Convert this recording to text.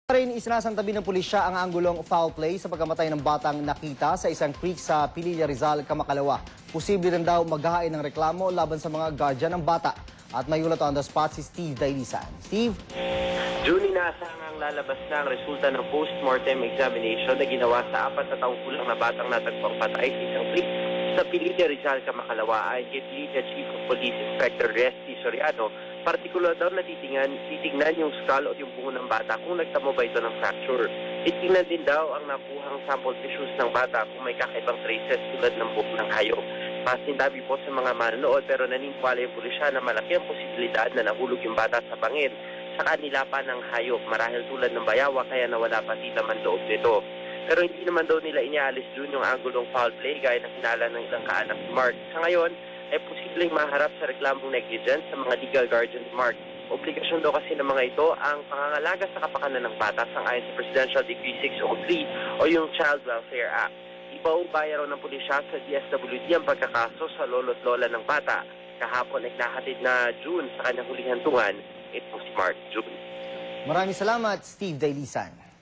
Rin isinasantabi ng pulisya ang anggulong foul play sa pagkamatay ng batang nakita sa isang creek sa Pililla, Rizal, Kamakalawa. Posible rin daw maghahain ng reklamo laban sa mga guardian ng bata. At may ulat on the spot si Steve Dailisan. Steve? June, inaasahan lalabas na ang resulta ng post-mortem examination na ginawa sa 4 na taong gulang na batang natagpang patay sa isang creek sa Pililla, Rizal, Kamakalawa. Ayon kay Pililla Chief of Police Inspector Resty Soriano, partikular daw na titignan yung skull o yung bungo ng bata kung nagtamo ba ito ng fracture. Titignan din daw ang nakuhang sample tissues ng bata kung may kakaibang traces tulad ng buhok ng hayop. Pasindabi po sa mga manonood pero naniniwala yung pulisya na malaki ang posibilidad na nahulog yung bata sa bangin sa kanila pa ng hayop marahil tulad ng bayawa kaya nawala pati laman loob nito. Pero hindi naman daw nila inialis dun yung anggulong foul play gaya na hinala ng isang kaanak ni Mark. Sa ngayon, ay posibleng maharap sa reklamong negligence sa mga legal guardian ni Mark. Obligasyon daw kasi ng mga ito ang pangangalaga sa kapakanan ng bata sang-ayon sa Presidential Decree 603 o yung Child Welfare Act. Ipaubaya raw ng pulisya sa DSWD ang pagkakaso sa lolo't lola ng bata. Kahapon ay nahatid na June sa kanyang huling hantungan. Ito si Mark June. Maraming salamat, Steve Dailisan.